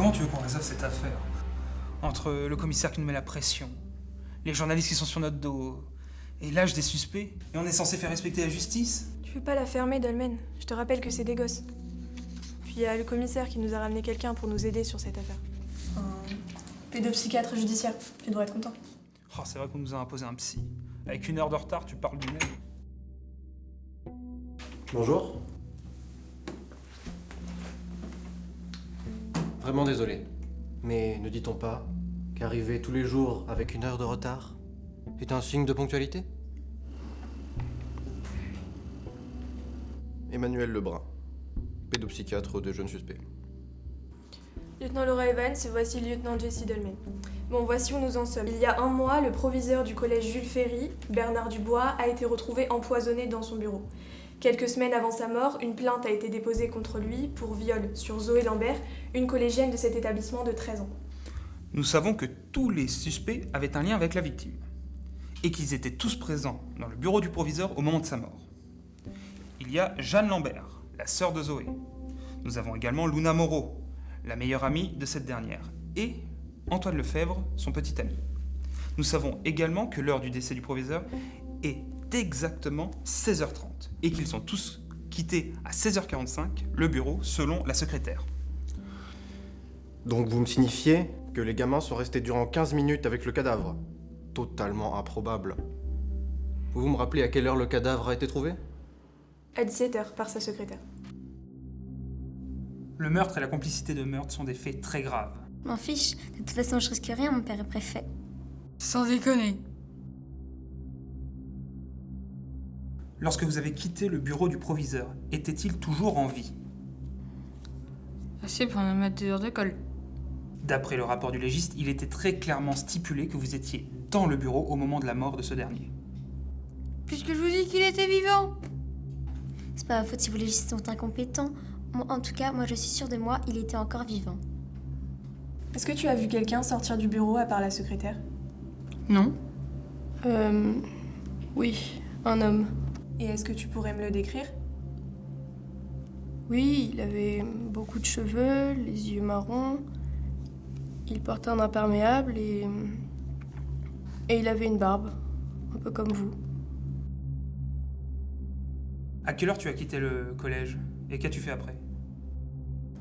Comment tu veux qu'on résolve cette affaire? Entre le commissaire qui nous met la pression, les journalistes qui sont sur notre dos, et l'âge des suspects, et on est censé faire respecter la justice? Tu veux pas la fermer, Dolmen? Je te rappelle que c'est des gosses. Puis il y a le commissaire qui nous a ramené quelqu'un pour nous aider sur cette affaire. Un pédopsychiatre judiciaire. Tu devrais être content. Oh, c'est vrai qu'on nous a imposé un psy. Avec 1 heure de retard, tu parles du nez. Bonjour. Vraiment désolé, mais ne dit-on pas qu'arriver tous les jours avec 1 heure de retard est un signe de ponctualité? Emmanuel Lebrun, pédopsychiatre de jeunes suspects. Lieutenant Laura Evans, et voici le lieutenant Jessie Dolmen. Bon, voici où nous en sommes. Il y a 1 mois, le proviseur du collège Jules Ferry, Bernard Dubois, a été retrouvé empoisonné dans son bureau. Quelques semaines avant sa mort, une plainte a été déposée contre lui pour viol sur Zoé Lambert, une collégienne de cet établissement de 13 ans. Nous savons que tous les suspects avaient un lien avec la victime, et qu'ils étaient tous présents dans le bureau du proviseur au moment de sa mort. Il y a Jeanne Lambert, la sœur de Zoé. Nous avons également Luna Moreau, la meilleure amie de cette dernière, et Antoine Lefebvre, son petit ami. Nous savons également que l'heure du décès du proviseur est exactement 16h30 et qu'ils sont tous quittés à 16h45 le bureau selon la secrétaire. Donc vous me signifiez que les gamins sont restés durant 15 minutes avec le cadavre? Totalement improbable. Pouvez-vous me rappeler à quelle heure le cadavre a été trouvé? À 17h par sa secrétaire. Le meurtre et la complicité de meurtre sont des faits très graves. M'en fiche, de toute façon je risque rien, mon père est préfet. Sans déconner. Lorsque vous avez quitté le bureau du proviseur, était-il toujours en vie? Assez pour un amateur de colle. D'après le rapport du légiste, il était très clairement stipulé que vous étiez dans le bureau au moment de la mort de ce dernier. Puisque je vous dis qu'il était vivant. C'est pas ma faute si vos légistes sont incompétents. En tout cas, moi je suis sûre de moi, il était encore vivant. Est-ce que tu as vu quelqu'un sortir du bureau à part la secrétaire? Non. Oui, un homme. Et est-ce que tu pourrais me le décrire? Oui, il avait beaucoup de cheveux, les yeux marrons. Il portait un imperméable et il avait une barbe, un peu comme vous. À quelle heure tu as quitté le collège? Et qu'as-tu fait après?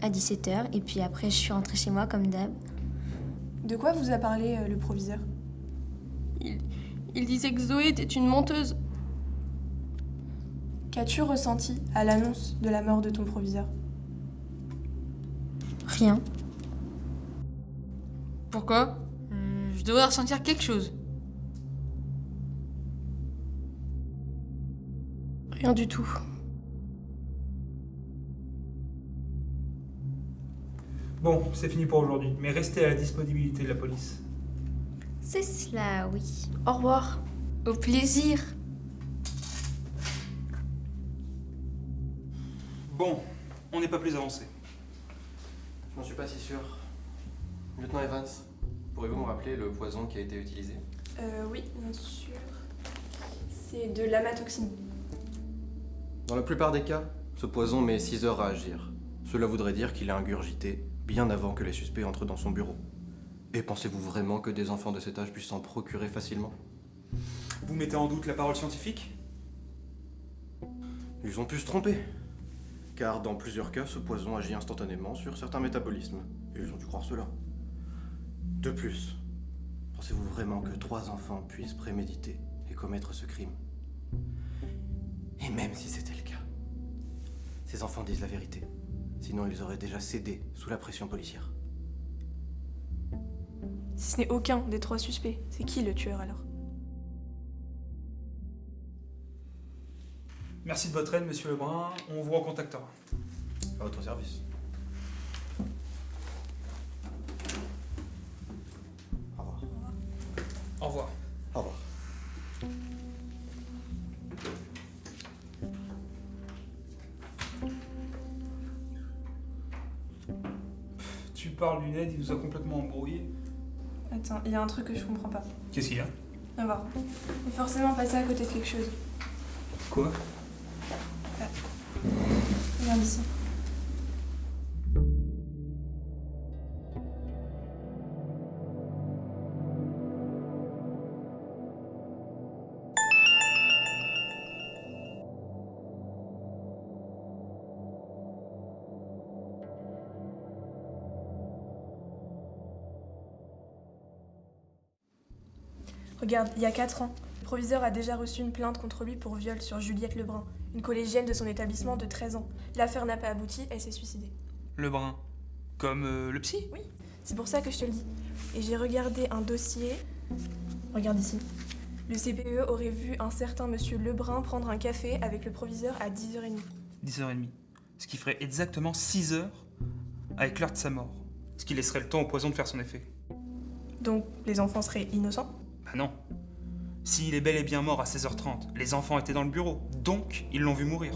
À 17h, et puis après je suis rentrée chez moi comme d'hab. De quoi vous a parlé le proviseur? Il disait que Zoé était une menteuse. Qu'as-tu ressenti à l'annonce de la mort de ton proviseur? Rien. Pourquoi? Je devrais ressentir quelque chose. Rien du tout. Bon, c'est fini pour aujourd'hui, mais restez à la disponibilité de la police. C'est cela, oui. Au revoir. Au plaisir. Bon, on n'est pas plus avancé. Je n'en suis pas si sûr. Lieutenant Evans, pourriez-vous me rappeler le poison qui a été utilisé? Oui, bien sûr. C'est de l'amatoxine. Dans la plupart des cas, ce poison met 6 heures à agir. Cela voudrait dire qu'il a ingurgité bien avant que les suspects entrent dans son bureau. Et pensez-vous vraiment que des enfants de cet âge puissent s'en procurer facilement? Vous mettez en doute la parole scientifique? Ils ont pu se tromper. Car dans plusieurs cas, ce poison agit instantanément sur certains métabolismes. Et ils ont dû croire cela. De plus, pensez-vous vraiment que 3 enfants puissent préméditer et commettre ce crime? Et même si c'était le cas, ces enfants disent la vérité. Sinon, ils auraient déjà cédé sous la pression policière. Si ce n'est aucun des 3 suspects, c'est qui le tueur alors? Merci de votre aide, monsieur Lebrun. On vous recontactera. À votre service. Au revoir. Au revoir. Au revoir. Tu parles du Ned, il nous a complètement embrouillés. Attends, il y a un truc que je comprends pas. Qu'est-ce qu'il y a? Viens voir. On est forcément passé à côté de quelque chose. Quoi? Regarde ici. Regarde, il y a 4 ans, le proviseur a déjà reçu une plainte contre lui pour viol sur Juliette Lebrun, une collégienne de son établissement de 13 ans. L'affaire n'a pas abouti, elle s'est suicidée. Lebrun. Comme le psy? Oui, c'est pour ça que je te le dis. Et j'ai regardé un dossier. Regarde ici. Le CPE aurait vu un certain monsieur Lebrun prendre un café avec le proviseur à 10h30. 10h30. Ce qui ferait exactement 6 heures avec l'heure de sa mort. Ce qui laisserait le temps au poison de faire son effet. Donc les enfants seraient innocents? Bah non. S'il est bel et bien mort à 16h30, les enfants étaient dans le bureau, donc ils l'ont vu mourir.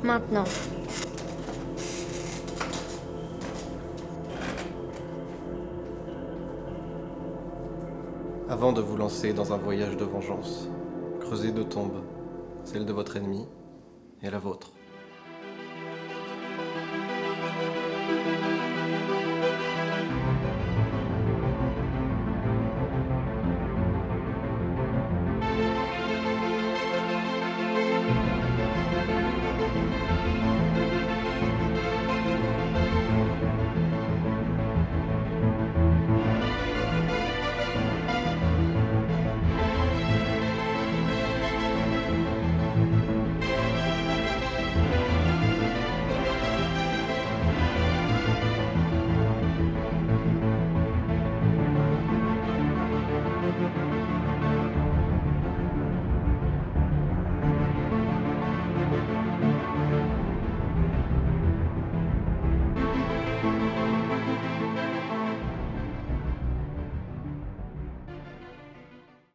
Maintenant. Avant de vous lancer dans un voyage de vengeance, creusez 2 tombes, celle de votre ennemi et la vôtre.